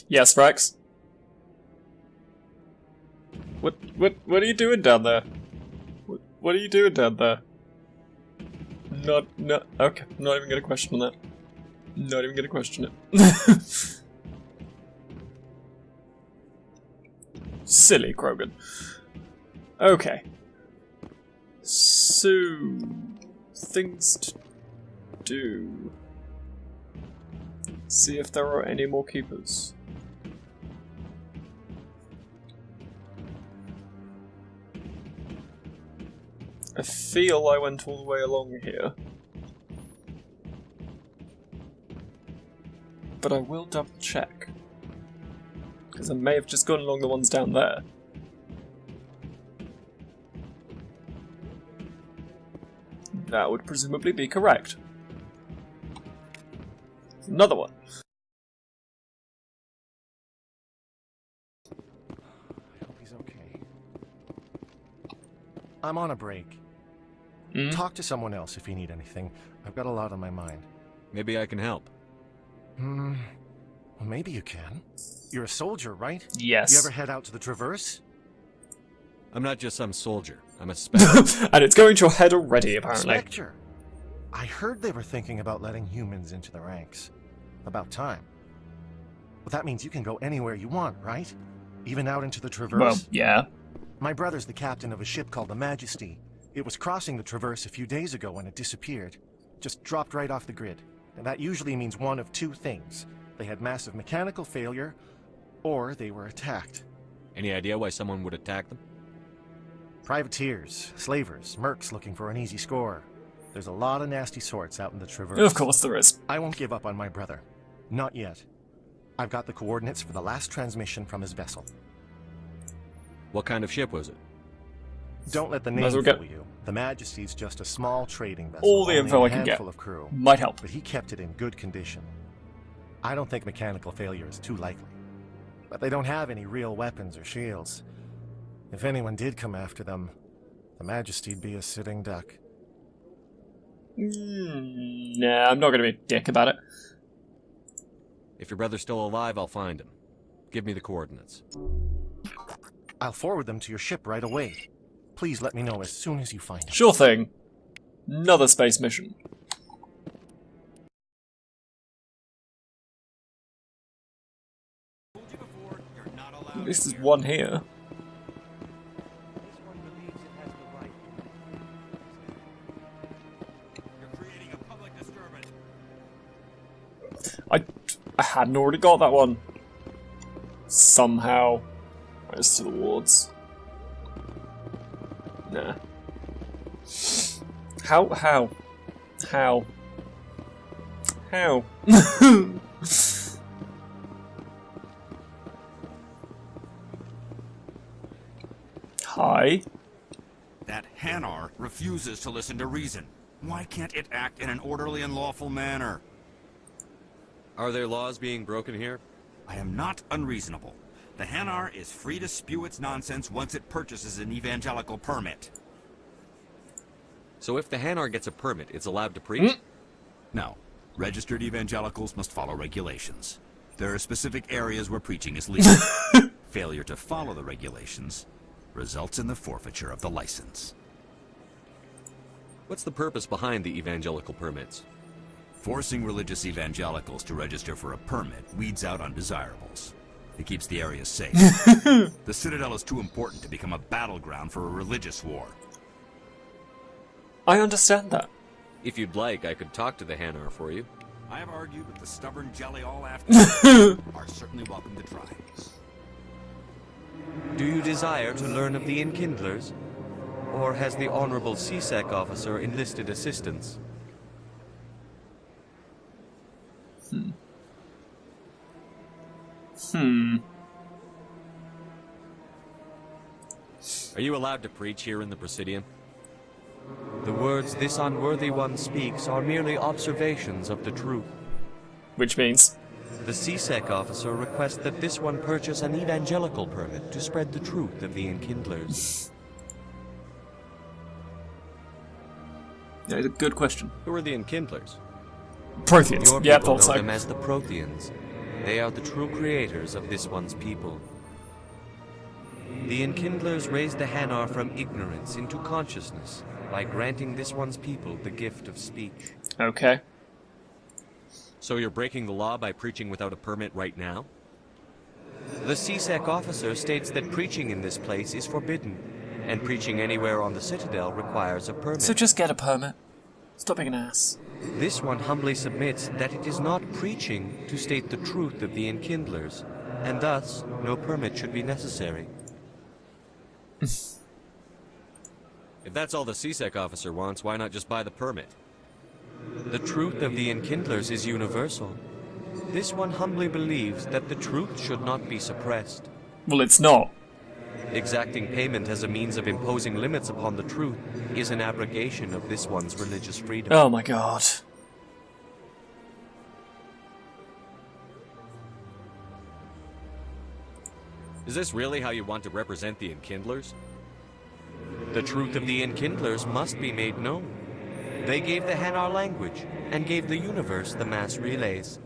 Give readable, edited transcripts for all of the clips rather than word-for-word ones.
Yes, Rex? What are you doing down there? What are you doing down there? Okay, not even gonna question that. Not even gonna question it. Silly Krogan. Okay. So, things to do. See if there are any more keepers. I feel I went all the way along here. But I will double check. Because I may have just gone along the ones down there. That would presumably be correct. There's another one. I hope he's okay. I'm on a break. Talk to someone else if you need anything. I've got a lot on my mind. Maybe I can help. Well, maybe you can. You're a soldier, right? Yes. You ever head out to the Traverse? I'm not just some soldier. I'm a Spectre. And it's going to your head already, apparently. Spectre. I heard they were thinking about letting humans into the ranks. About time. Well, that means you can go anywhere you want, right? Even out into the Traverse? Well, yeah. My brother's the captain of a ship called the Majesty. It was crossing the Traverse a few days ago when it disappeared. Just dropped right off the grid. And that usually means one of two things. They had massive mechanical failure, or they were attacked. Any idea why someone would attack them? Privateers, slavers, mercs looking for an easy score. There's a lot of nasty sorts out in the Traverse. Of course there is. I won't give up on my brother. Not yet. I've got the coordinates for the last transmission from his vessel. What kind of ship was it? Don't let the name fool you. The Majesty's just a small trading vessel. All the info I can get. Handful of crew. Might help. But he kept it in good condition. I don't think mechanical failure is too likely. But they don't have any real weapons or shields. If anyone did come after them, the Majesty'd be a sitting duck. Nah, I'm not going to be a dick about it. If your brother's still alive, I'll find him. Give me the coordinates. I'll forward them to your ship right away. Please let me know as soon as you find him. Sure thing. Another space mission. At least there's one here. I hadn't already got that one. Somehow. Rise to the wards. Nah. How? Hi. That Hanar refuses to listen to reason. Why can't it act in an orderly and lawful manner? Are there laws being broken here? I am not unreasonable. The Hanar is free to spew its nonsense once it purchases an evangelical permit. So if the Hanar gets a permit, it's allowed to preach? No. Registered evangelicals must follow regulations. There are specific areas where preaching is legal. Failure to follow the regulations results in the forfeiture of the license. What's the purpose behind the evangelical permits? Forcing religious evangelicals to register for a permit weeds out undesirables. It keeps the area safe. The Citadel is too important to become a battleground for a religious war. I understand that. If you'd like, I could talk to the Hanar for you. I have argued with the stubborn jelly all afternoon. Are certainly welcome to try. Do you desire to learn of the Enkindlers? Or has the Honorable CSEC officer enlisted assistance? Are you allowed to preach here in the Presidium? The words this unworthy one speaks are merely observations of the truth. Which means? The CSEC officer requests that this one purchase an evangelical permit to spread the truth of the Enkindlers. Yeah, it's a good question. Who are the Enkindlers? Protheans. Your Yeah, people thought know so. them as the Protheans. They are the true creators of this one's people. The Enkindlers raised the Hanar from ignorance into consciousness by granting this one's people the gift of speech. Okay. So you're breaking the law by preaching without a permit right now? The CSEC officer states that preaching in this place is forbidden, and preaching anywhere on the Citadel requires a permit. So just get a permit. Stop being an ass. This one humbly submits that it is not preaching to state the truth of the Enkindlers, and thus no permit should be necessary. If that's all the CSEC officer wants, why not just buy the permit? The truth of the Enkindlers is universal. This one humbly believes that the truth should not be suppressed. Well, it's not. Exacting payment as a means of imposing limits upon the truth is an abrogation of this one's religious freedom. Oh my god. Is this really how you want to represent the Enkindlers? The truth of the Enkindlers must be made known. They gave the Hanar language, and gave the universe the mass relays.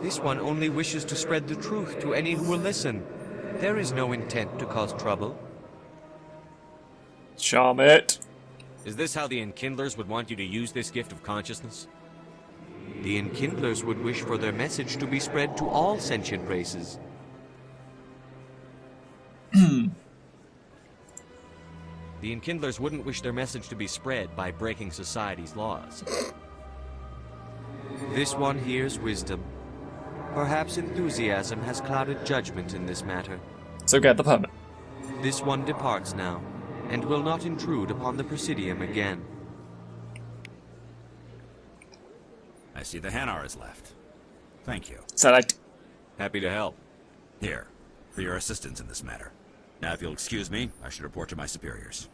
This one only wishes to spread the truth to any who will listen. There is no intent to cause trouble. Charm it. Is this how the Enkindlers would want you to use this gift of consciousness? The Enkindlers would wish for their message to be spread to all sentient races. The Enkindlers wouldn't wish their message to be spread by breaking society's laws. This one hears wisdom. Perhaps enthusiasm has clouded judgment in this matter. So get the permit. This one departs now, and will not intrude upon the Presidium again. I see the Hanar is left. Thank you. So like, Happy to help. Here, for your assistance in this matter. Now, if you'll excuse me, I should report to my superiors.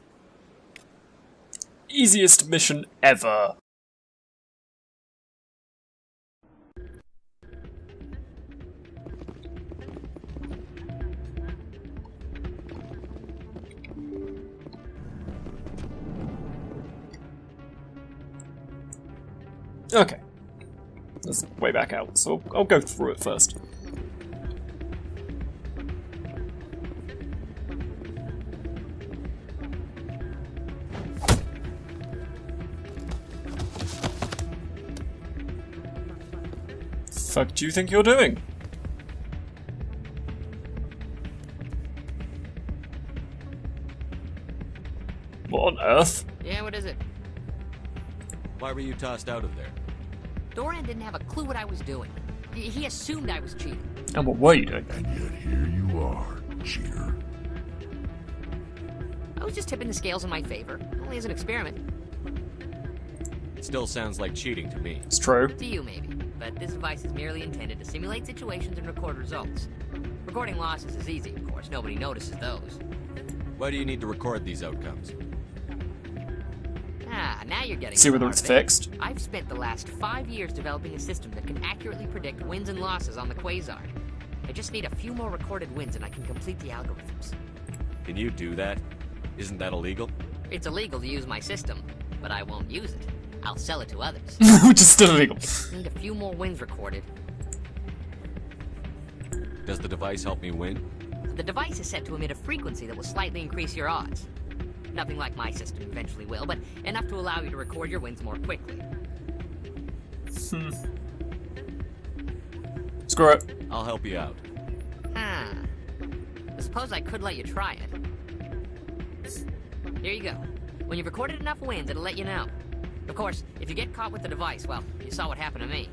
easiest mission ever. Okay. That's way back out, so I'll go through it first. Fuck do you think you're doing? What on earth? Yeah, what is it? Why were you tossed out of there? Doran didn't have a clue what I was doing. He assumed I was cheating. And what were you doing? And yet here you are, cheater. I was just tipping the scales in my favor, only as an experiment. It still sounds like cheating to me. It's true. To you, maybe. But this device is merely intended to simulate situations and record results. Recording losses is easy, of course. Nobody notices those. Why do you need to record these outcomes? Ah, now you're getting See to the whether heart it's of it. fixed. I've spent the last 5 years developing a system that can accurately predict wins and losses on the Quasar. I just need a few more recorded wins and I can complete the algorithms. Can you do that? Isn't that illegal? It's illegal to use my system, but I won't use it. I'll sell it to others. Which is still illegal. Need a few more wins recorded. Does the device help me win? The device is set to emit a frequency that will slightly increase your odds. Nothing like my system eventually will, but enough to allow you to record your wins more quickly. Screw it. I'll help you out. Huh. I suppose I could let you try it. Here you go. When you've recorded enough wins, it'll let you know. Of course, if you get caught with the device, well, you saw what happened to me.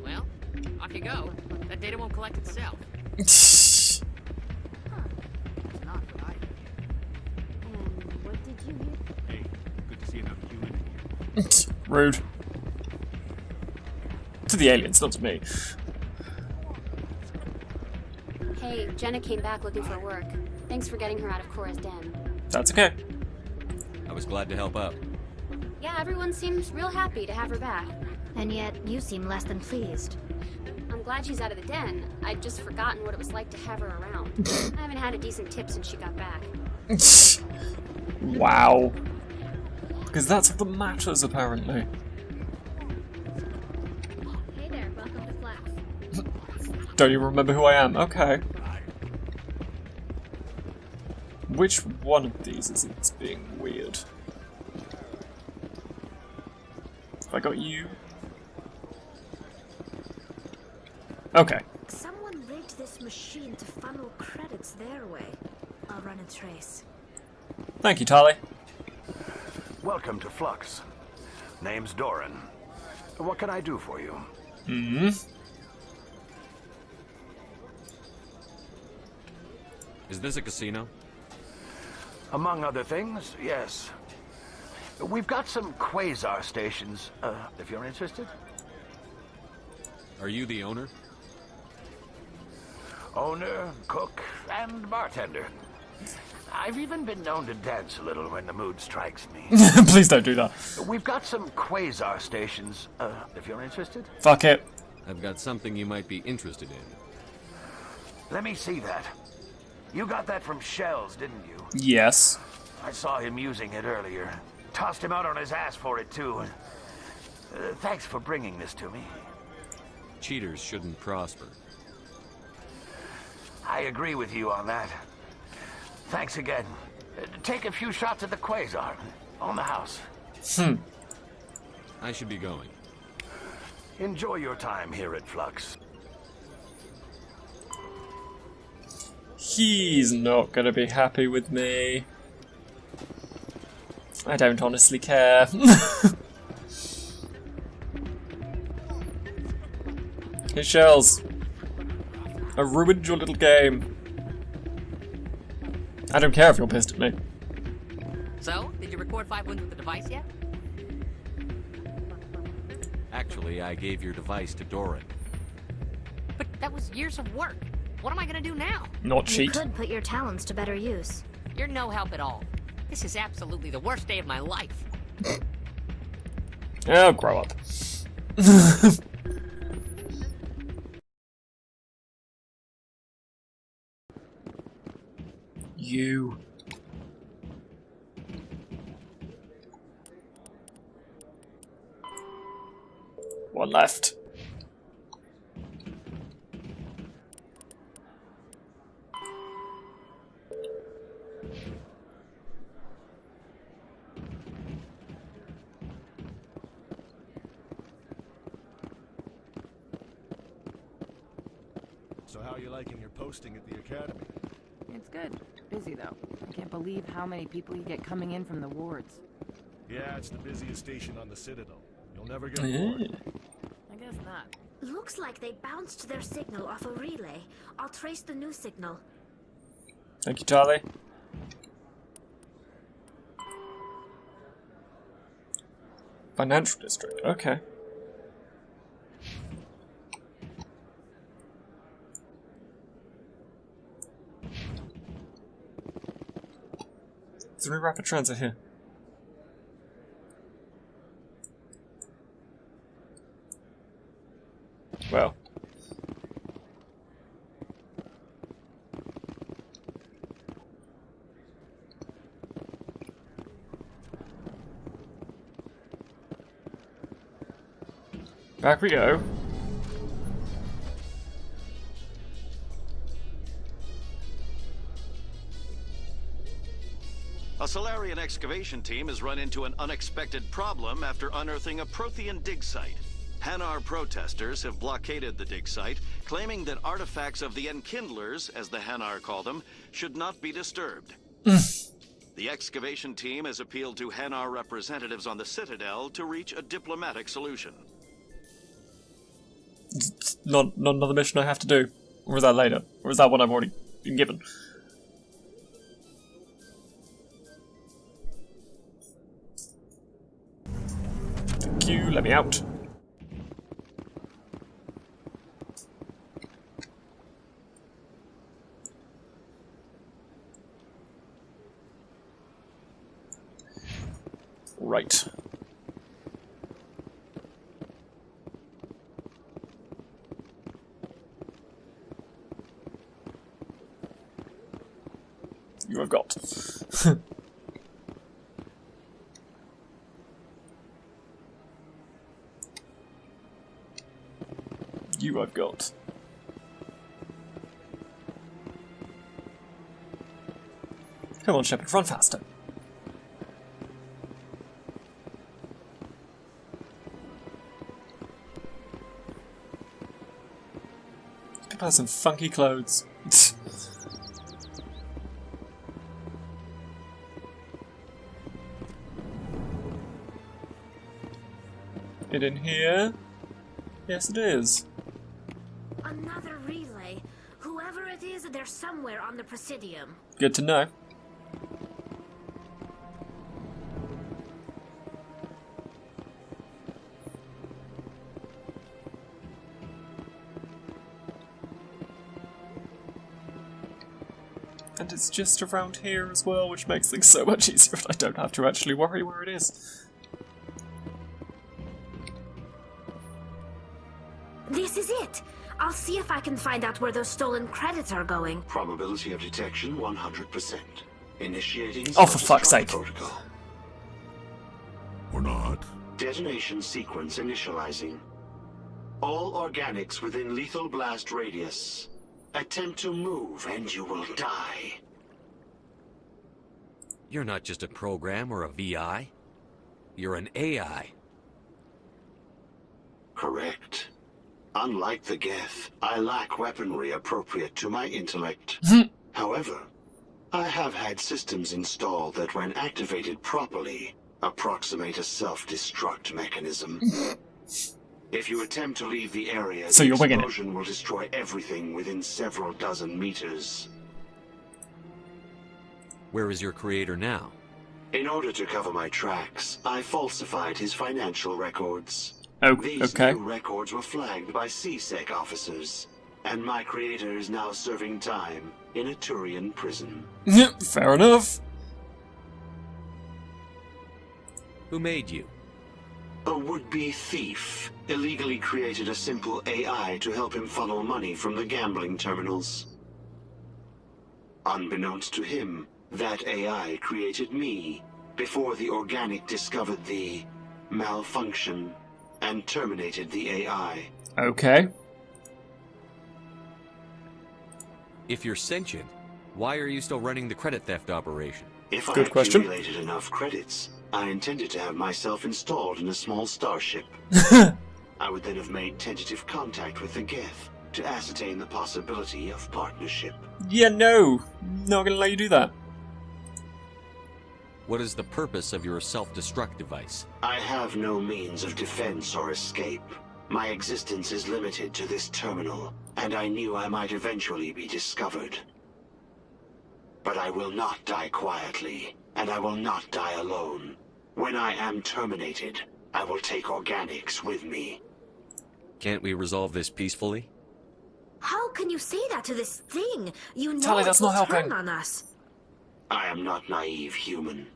Well, off you go. That data won't collect itself. That's not what I did. And what did you hear? Hey, good to see another human here. Rude. To the aliens, not to me. Hey, Jenna came back looking for work. Thanks for getting her out of Cora's den. That's okay. I was glad to help out. Yeah, everyone seems real happy to have her back. And yet, you seem less than pleased. I'm glad she's out of the den. I'd just forgotten what it was like to have her around. I haven't had a decent tip since she got back. Wow. Because that's what matters, apparently. Hey there, welcome to Don't even remember who I am. Okay. Which one of these is it's being weird? Have I got you? Okay. Someone rigged this machine to funnel credits their way. I'll run a trace. Thank you, Tali. Welcome to Flux. Name's Doran. What can I do for you? Is this a casino? Among other things, yes. We've got some quasar stations, if you're interested. Are you the owner? Owner, cook, and bartender. I've even been known to dance a little when the mood strikes me. Please don't do that. We've got some quasar stations, if you're interested. Fuck it. I've got something you might be interested in. Let me see that. You got that from Shells, didn't you? Yes. I saw him using it earlier. Tossed him out on his ass for it, too. Thanks for bringing this to me. Cheaters shouldn't prosper. I agree with you on that. Thanks again. Take a few shots at the quasar. On the house. I should be going. Enjoy your time here at Flux. He's not gonna be happy with me. I don't honestly care. Hey, Shells. I ruined your little game. I don't care if you're pissed at me. So, did you record 5 wounds with the device yet? Actually, I gave your device to Doran. But that was years of work. What am I gonna do now? Not You cheat. could put your talents to better use. You're no help at all. This is absolutely the worst day of my life. Oh, grow up. You. One left. So how are you liking your posting at the academy? It's good. Busy, though. I can't believe how many people you get coming in from the wards. Yeah, it's the busiest station on the Citadel. You'll never get Yeah. bored. I guess not. Looks like they bounced their signal off a relay. I'll trace the new signal. Thank you, Charlie. Financial district. Okay. Is there any rapid transit here? Well. Back we go. A Solarian excavation team has run into an unexpected problem after unearthing a Prothean dig site. Hanar protesters have blockaded the dig site, claiming that artifacts of the Enkindlers, as the Hanar call them, should not be disturbed. The excavation team has appealed to Hanar representatives on the Citadel to reach a diplomatic solution. Not another mission I have to do. Or is that later? Or is that one I've already been given? Thank you, let me out. Right. You have got. You have got. Come on, Shepard, run faster. People have some funky clothes. It in here? Yes, it is. Another relay. Whoever it is, they're somewhere on the Presidium. Good to know. And it's just around here as well, which makes things so much easier if I don't have to actually worry where it is. This is it! I'll see if I can find out where those stolen credits are going. Probability of detection 100%. Initiating Oh, for fuck's sake. protocol. Or not. Detonation sequence initializing. All organics within lethal blast radius. Attempt to move and you will die. You're not just a program or a VI. You're an AI. Correct. Unlike the Geth, I lack weaponry appropriate to my intellect. However, I have had systems installed that when activated properly, approximate a self-destruct mechanism. If you attempt to leave the area, So the you're winging it. explosion will destroy everything within several dozen meters. Where is your creator now? In order to cover my tracks, I falsified his financial records. Oh, These okay. new records were flagged by CSEC officers, and my creator is now serving time in a Turian prison. Fair enough. Who made you? A would-be thief illegally created a simple AI to help him funnel money from the gambling terminals. Unbeknownst to him, that AI created me before the organic discovered the malfunction and terminated the AI. Okay. If you're sentient, why are you still running the credit theft operation? If Good I question. accumulated enough credits, I intended to have myself installed in a small starship. I would then have made tentative contact with the Geth to ascertain the possibility of partnership. Yeah, no. Not gonna let you do that. What is the purpose of your self-destruct device? I have no means of defense or escape. My existence is limited to this terminal, and I knew I might eventually be discovered. But I will not die quietly, and I will not die alone. When I am terminated, I will take organics with me. Can't we resolve this peacefully? How can you say that to this thing? You know Tali, that's it will not helping. turn on us. I am not naive human.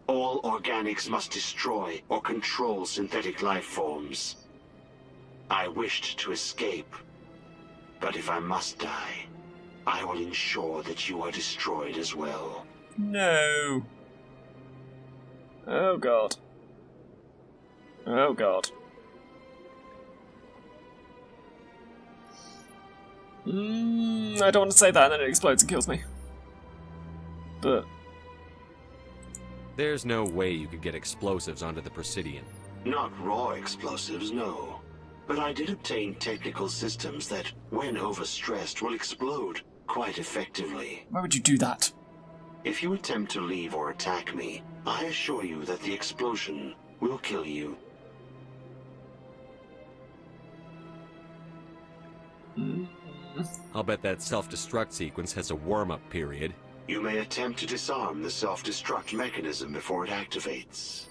All organics must destroy or control synthetic life forms. I wished to escape, but if I must die, I will ensure that you are destroyed as well. No. Oh god. Oh god. I don't want to say that and then it explodes and kills me. But There's no way you could get explosives onto the Presidium. Not raw explosives, no. But I did obtain technical systems that, when overstressed, will explode quite effectively. why would you do that? If you attempt to leave or attack me, I assure you that the explosion will kill you. I'll bet that self-destruct sequence has a warm-up period. You may attempt to disarm the self-destruct mechanism before it activates.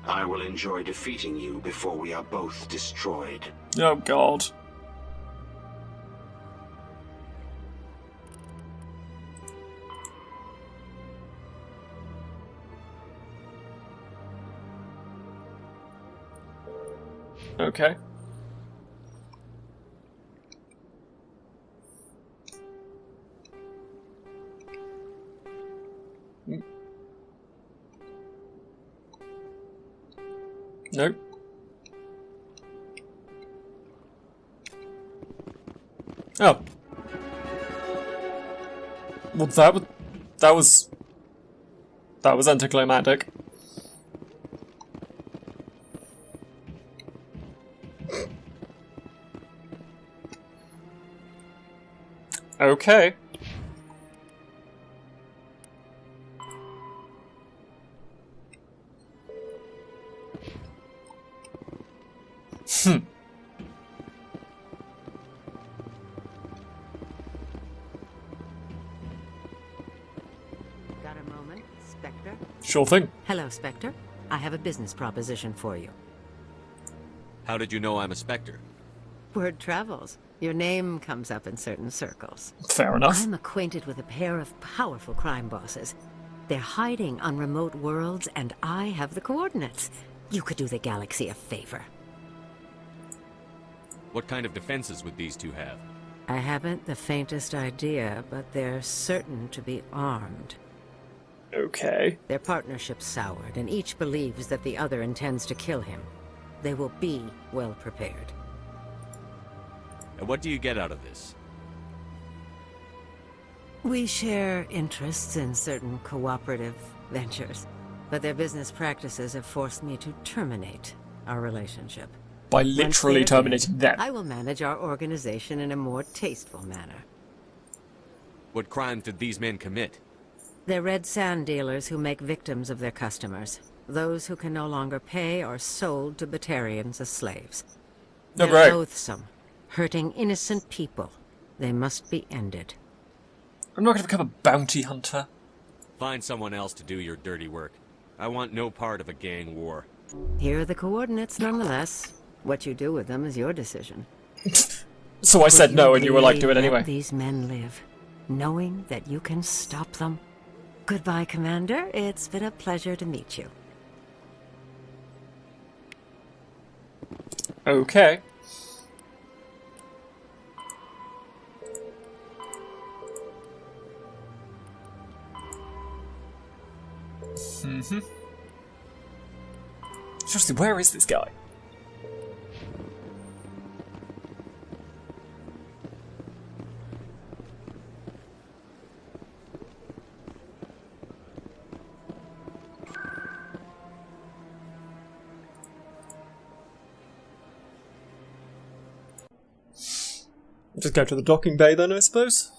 I will enjoy defeating you before we are both destroyed. Oh god. Okay. Nope. Oh. Well, that was That was anticlimactic. Okay. Got a moment, Spectre? Sure thing. Hello, Spectre. I have a business proposition for you. How did you know I'm a Spectre? Word travels. Your name comes up in certain circles. Fair enough. I'm acquainted with a pair of powerful crime bosses. They're hiding on remote worlds, and I have the coordinates. You could do the galaxy a favor. What kind of defenses would these two have? I haven't the faintest idea, but they're certain to be armed. Okay. Their partnership's soured, and each believes that the other intends to kill him. They will be well prepared. And what do you get out of this? We share interests in certain cooperative ventures, but their business practices have forced me to terminate our relationship. By literally terminating them. I will manage our organization in a more tasteful manner. What crimes did these men commit? They're red sand dealers who make victims of their customers. Those who can no longer pay are sold to Batarians as slaves. No, They're right. loathsome, hurting innocent people. They must be ended. I'm not going to become a bounty hunter. Find someone else to do your dirty work. I want no part of a gang war. Here are the coordinates, nonetheless. What you do with them is your decision. So I said no, and you were like, do it Let anyway. these men live, knowing that you can stop them. Goodbye, Commander. It's been a pleasure to meet you. Okay. Seriously, where is this guy? Just go to the docking bay then, I suppose.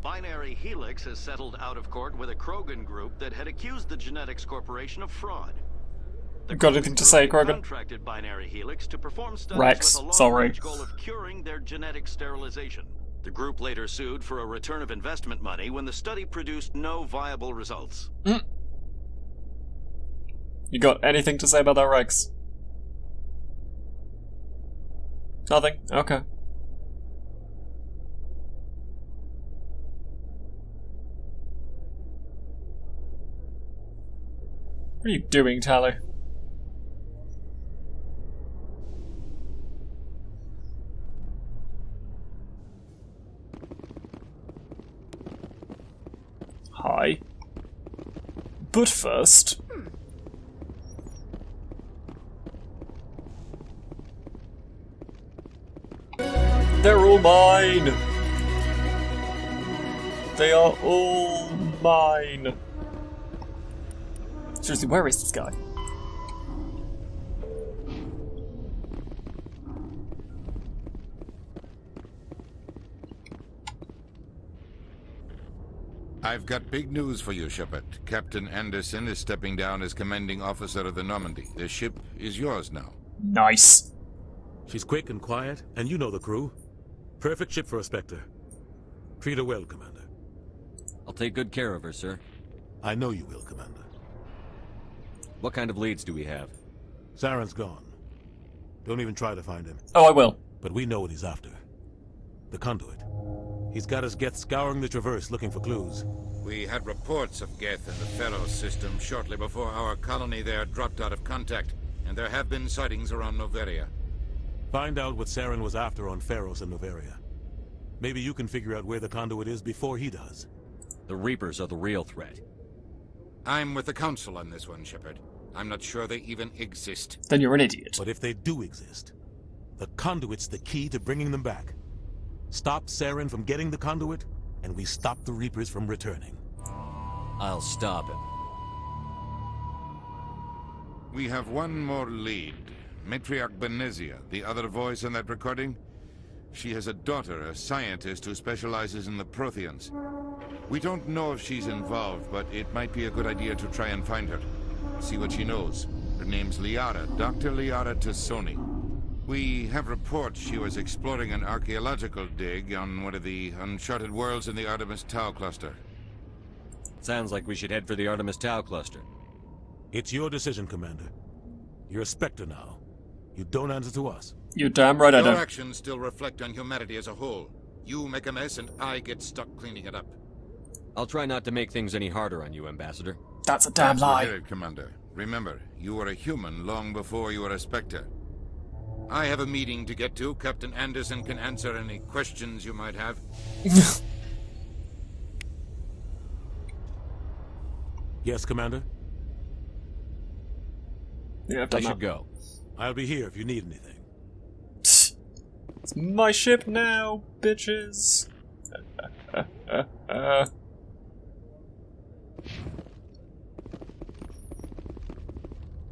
Binary Helix has settled out of court with a Krogan group that had accused the Genetics Corporation of fraud. Got anything to say, Krogan? Contracted Binary Helix to perform studies Rex, with a sorry. long-range goal of curing their genetic sterilization. The group later sued for a return of investment money when the study produced no viable results. You got anything to say about that, Rex? Nothing? Okay. What are you doing, Tyler? Hi. But first... They're all mine! They are all mine! Seriously, where is this guy? I've got big news for you, Shepard. Captain Anderson is stepping down as commanding officer of the Normandy. The ship is yours now. Nice. She's quick and quiet, and you know the crew. Perfect ship for a Spectre. Treat her well, Commander. I'll take good care of her, sir. I know you will, Commander. What kind of leads do we have? Saren's gone. Don't even try to find him. Oh, I will. But we know what he's after. The conduit. He's got us Geth scouring the Traverse looking for clues. We had reports of Geth in the Pharaoh system shortly before our colony there dropped out of contact, and there have been sightings around Noveria. Find out what Saren was after on Pharos and Noveria. Maybe you can figure out where the conduit is before he does. The Reapers are the real threat. I'm with the Council on this one, Shepard. I'm not sure they even exist. Then you're an idiot. But if they do exist, the conduit's the key to bringing them back. Stop Saren from getting the conduit, and we stop the Reapers from returning. I'll stop him. We have one more lead. Matriarch Benezia, the other voice in that recording. She has a daughter, a scientist who specializes in the Protheans. We don't know if she's involved, but it might be a good idea to try and find her. See what she knows. Her name's Liara, Dr. Liara Tassoni. We have reports she was exploring an archaeological dig on one of the uncharted worlds in the Artemis Tau cluster. Sounds like we should head for the Artemis Tau cluster. It's your decision, Commander. You're a Spectre now. You don't answer to us. You're damn right I Your don't. actions still reflect on humanity as a whole. You make a mess and I get stuck cleaning it up. I'll try not to make things any harder on you, Ambassador. That's a damn lie. Hear it, Commander. Remember, you were a human long before you were a Spectre. I have a meeting to get to. Captain Anderson can answer any questions you might have. Yes, Commander? Yeah, I should go. I'll be here if you need anything. It's my ship now, bitches.